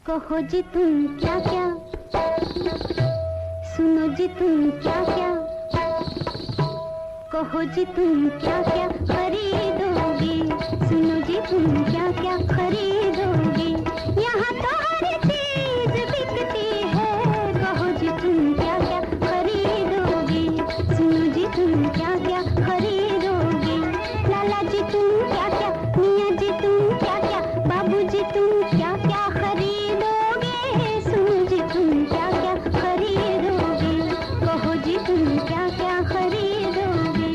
कहो जी तुम क्या क्या, सुनो जी तुम क्या क्या, कहो जी तुम क्या क्या खरीदोगे, सुनो जी तुम क्या क्या खरीदोगे, यहाँ तो हर चीज बिकती है, कहो जी तुम क्या क्या खरीदोगे, सुनो जी तुम क्या क्या खरीदोगे, लाला जी तुम क्या क्या, मियाँ जी तुम क्या क्या, बाबू जी तुम क्या क्या खरीदोगे, सुनो जी तुम क्या क्या खरीदोगे, कहो जी तुम क्या क्या खरीदोगे।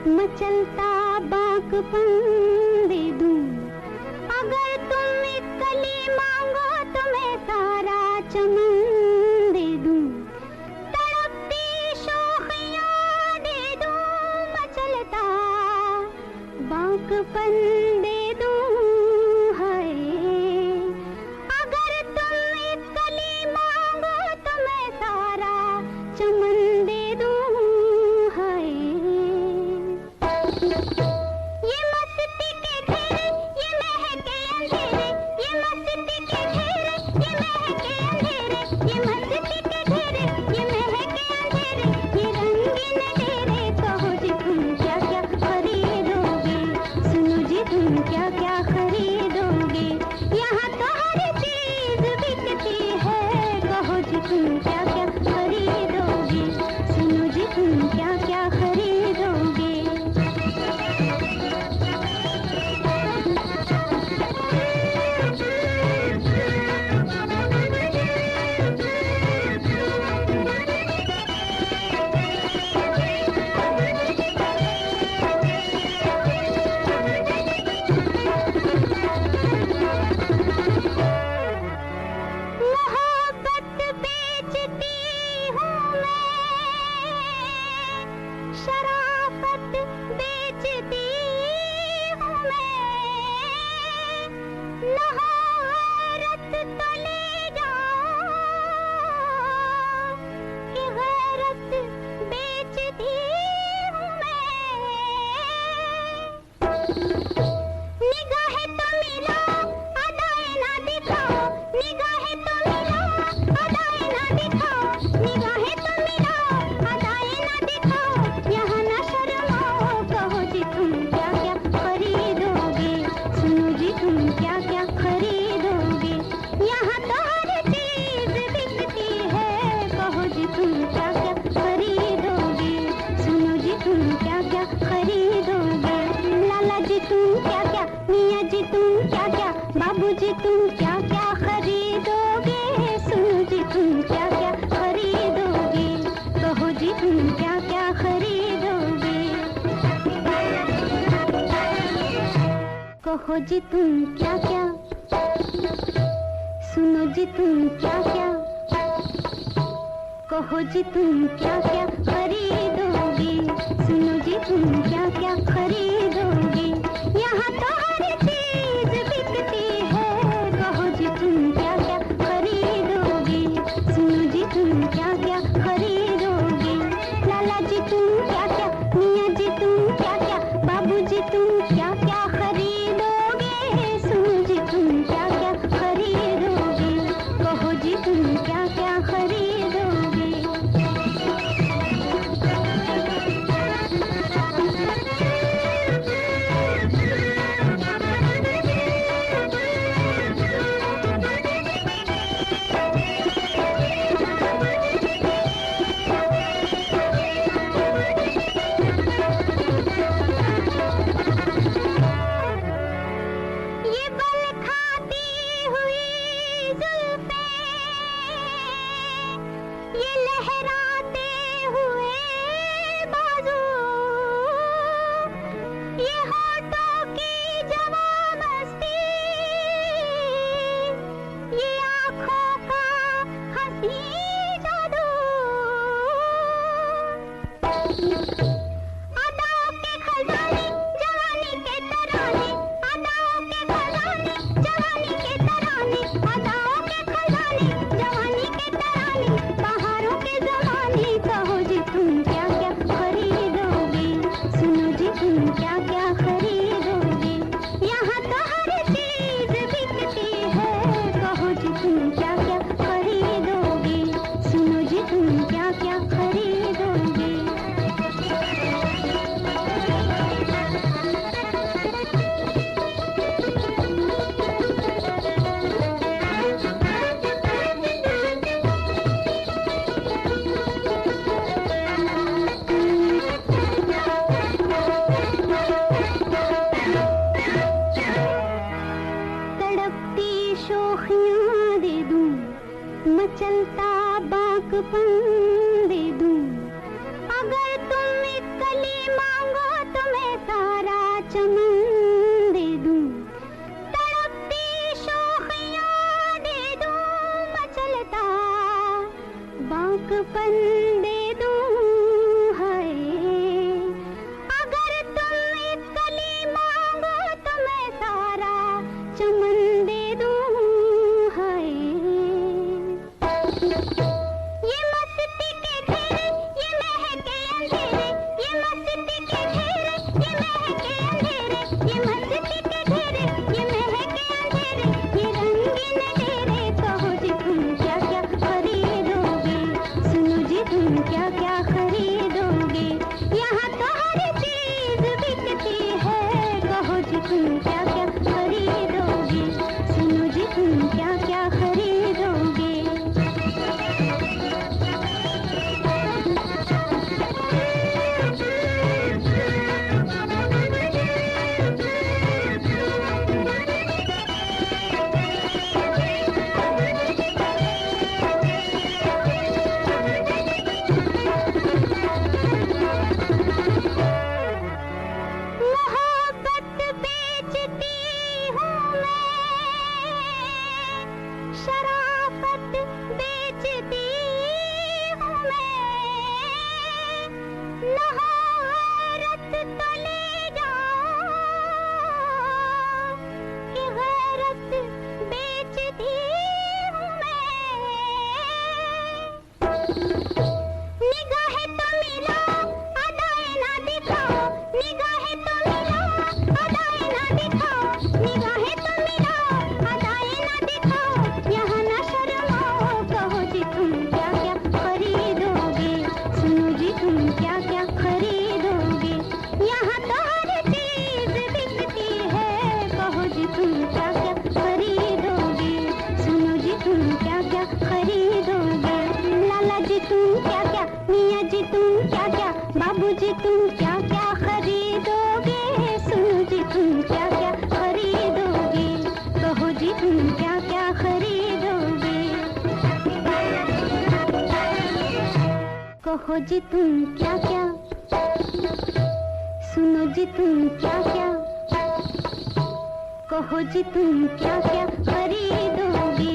मचलता बागपन दे दूं, अगर तुम एक कली मांगो तो मैं सारा चमन दे दूं, तड़पती शोखियां दे दूं, मचलता बागपन दे दूं, हाय अगर तुम एक कली मांगो तो मैं सारा चमन दे दूं, हाय ये मस्ती के घेरे, ये महके अंधेरे, ये मस्ती के घेरे, ये महके अंधेरे, ये मस्ती के घेरे, ये महके अंधेरे, ये रंगीन डेरे, कहो जी तुम क्या क्या खरीदोगे, सुनो जी तुम क्या क्या खरीदोगे, यहाँ तो हर चीज बिकती है, कहो जी तुम क्या क्या खरीदोगे, सुनो जी तुम क्या क्या खरीदोगे। बाबू जी तुम क्या क्या खरीदोगे, सुनो जी तुम क्या क्या खरीदोगे, कहो जी तुम क्या क्या खरीदोगे, कहो जी तुम क्या क्या, सुनो जी तुम क्या क्या, कहो जी तुम क्या क्या खरीदोगे, सुनो जी तुम क्या क्या खरीदोगे, यहाँ तो हर चीज बिकती है, कहो जी तुम क्या क्या खरीदोगे, सुनो जी तुम क्या क्या खरीदोगे, लाला जी तुम क्या क्या, मियाँ जी तुम क्या क्या, बाबू जी तुम क्या क्या खरीदोगे, सुनो जी तुम क्या क्या खरीदोगे, कहो जी तुम क्या क्या खरीदोगे। ये बल खाती हुई जुल्फें, ये लहराते हुए बाजू, ये होठों की जवां मस्ती, ये आँखों का हंसी जादू, अदाओं के खजाने जवानी के तराने, अदाओं के खजाने जवानी के तराने, अदाओं के खजाने जवानी के तराने, बहारों के जमाने, कहो जी तुम क्या क्या खरीदोगे, सुनो जी तुम क्या क्या खरीदोगे, यहाँ तो हर चीज बिकती है, कहो जी तुम क्या क्या खरीदोगे, सुनो जी तुम क्या क्या खरीदोगे। तड़पती शोखियाँ दे दूं, मचलता बाकपन दे दूं, अगर तुम एक कली मांगो तो मैं सारा चमन दे दूं, तड़पती शोखियाँ दे दूं, मचलता बाकपन दे दूं, हाय अगर तुम एक कली मांगो तो मैं सारा चमन दे दूं, हाय ये मस्ती के घेरे, ये महके अंधेरे, ये मस्ती के घेरे, ये महके अंधेरे, ये मस्ती के घेरे, ये महके अंधेरे, ये रंगीन तेरे, कहो जी तुम क्या क्या खरीदोगे, सुनो जी तुम क्या क्या खरीदोगे, यहाँ तो हर चीज बिकती है, कहो जी तुम क्या क्या खरीदोगे, सुनो जी तुम क्या क्या खरीदोगे। मोहब्बत बेच कहो जी तुम क्या क्या, सुनो जी तुम क्या क्या, कहो जी तुम क्या क्या खरीदोगे,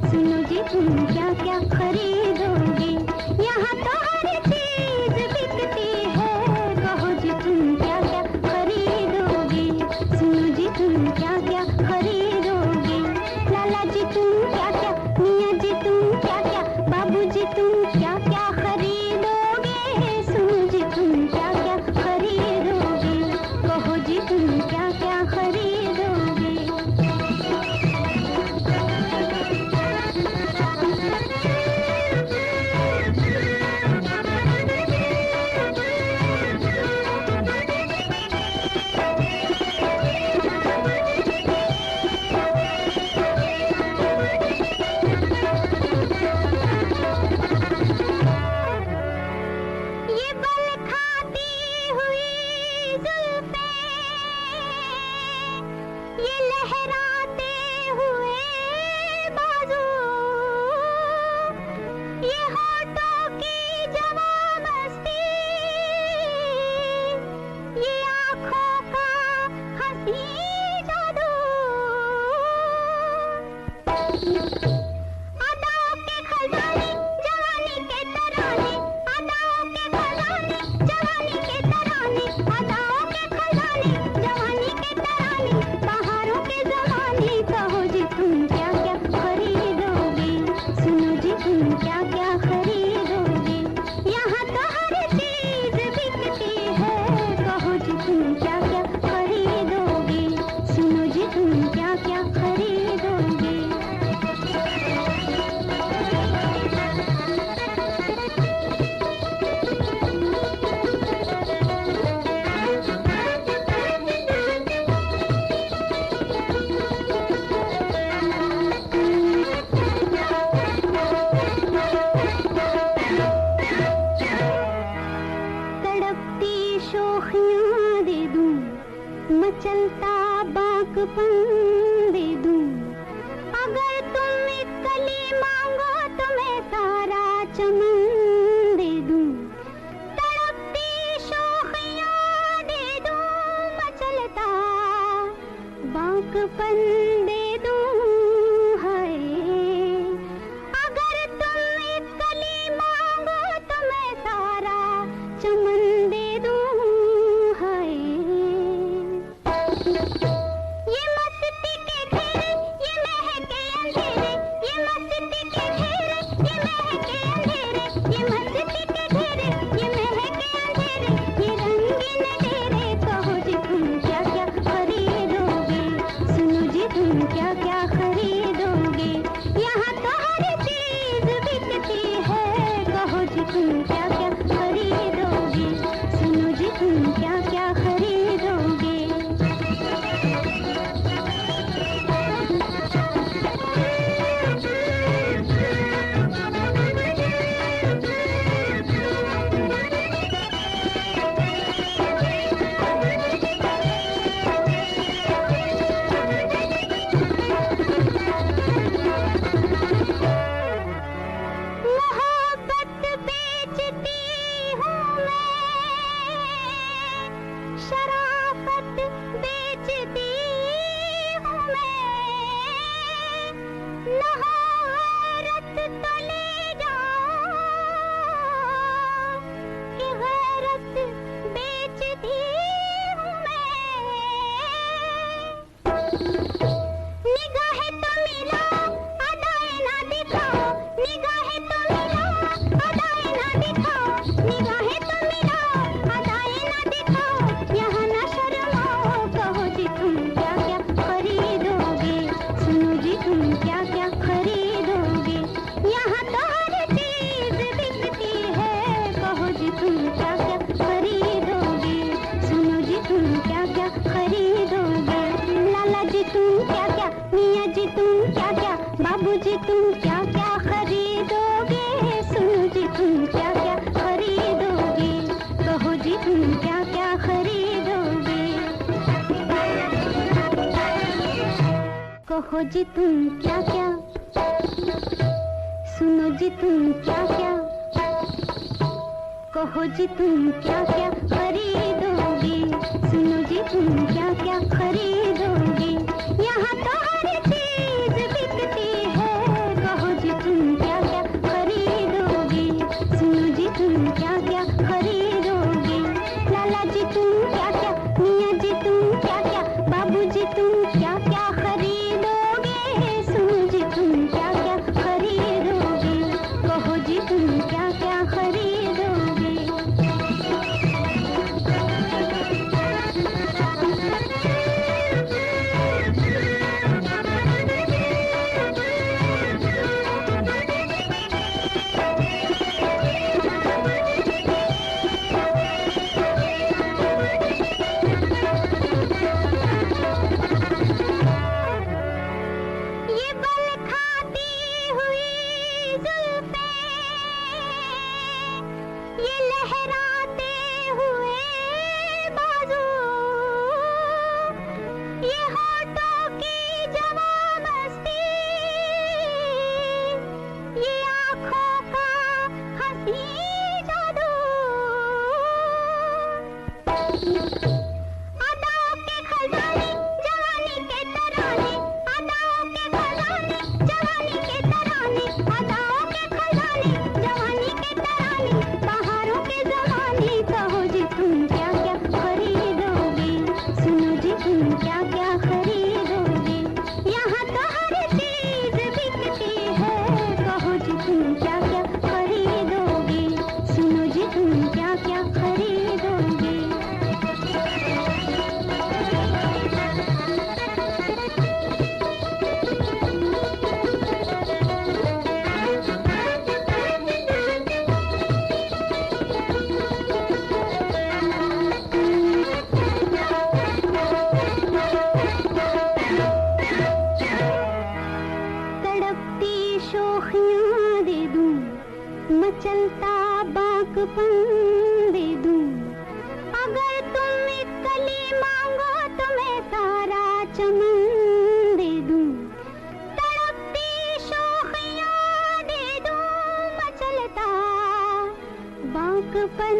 सुनो जी तुम क्या क्या खरीदोगे, यहाँ तो हर चीज बिकती है, कहो जी तुम क्या क्या खरीदोगे, सुनो जी तुम क्या क्या खरीदोगे, लाला जी तुम क्या क्या, मियाँ जी तुम क्या क्या, बाबू जी तुम क्या क्या खरीदोगे, सुनो जी तुम क्या क्या खरीदोगे, कहो जी तुम क्या क्या खरीदोगे। मचलता बाकपन दे दूं, अगर तुम एक कली मांगो तो मैं सारा चमन दे दूं, तड़पती शोखियां दे दूं, मचलता बाकपन दे दूं, हाय अगर तुम एक कली मांगो तो मैं सारा चमन दे दूं, हाय ये मस्ती के घेरे, ये महके अंधेरे, ये मस्ती के घेरे, ये महके अंधेरे, ये मस्ती के घेरे, ये महके अंधेरे, ये रंगीन तेरे, कहो जी तुम क्या क्या खरीदोगे, सुनो जी तुम क्या क्या खरीदोगे, यहाँ तो हर चीज बिकती है, कहो जी तुम क्या क्या खरीदोगे, सुनो जी तुम क्या क्या खरीदोगे। शराफत बेचती हूँ मैं, नहारत तो ले जाओ कि गैरत बेचती हूँ मैं, निगाहें तो मिलाओ अदाएं ना दिखाओ, निगाहें तो मिलाओ अदाएं ना दिखाओ, निगाहें तो मिलाओ अदाएं ना दिखाओ, यहाँ ना शर्माओ, कहो जी तुम क्या क्या खरीदोगे, सुनो जी तुम क्या क्या खरीदोगे, यहाँ तो हर चीज बिकती है, कहो जी तुम क्या क्या खरीदोगे, सुनो जी तुम क्या क्या खरीदोगे, लाला जी तुम क्या क्या, मियाँ जी तुम क्या क्या, बाबू जी तुम क्या क्या खरीदोगे, सुनो जी तुम क्या क्या खरीदोगे, कहो जी तुम क्या क्या खरीदोगे, कहो जी तुम क्या क्या, सुनो जी तुम क्या क्या, कहो जी तुम क्या क्या खरीदोगे, सुनो जी तुम क्या क्या खरीदोगे, यहाँ तो हर चीज बिकती है, कहो जी तुम क्या क्या खरीदोगे, सुनो जी तुम क्या क्या खरीदोगे, लाला जी तुम क्या क्या, मियाँ जी तुम क्या क्या, बाबू जी तुम क्या क्या खरीदोगे, सुनो जी तुम क्या क्या खरीदोगे, कहो जी तुम क्या क्या खरीदोगे। मचलता बाकपन दे दूं, अगर तुम एक कली मांगो तो मैं सारा चमन दे दूं, तड़पती शोखियां दे दूं, मचलता बाकपन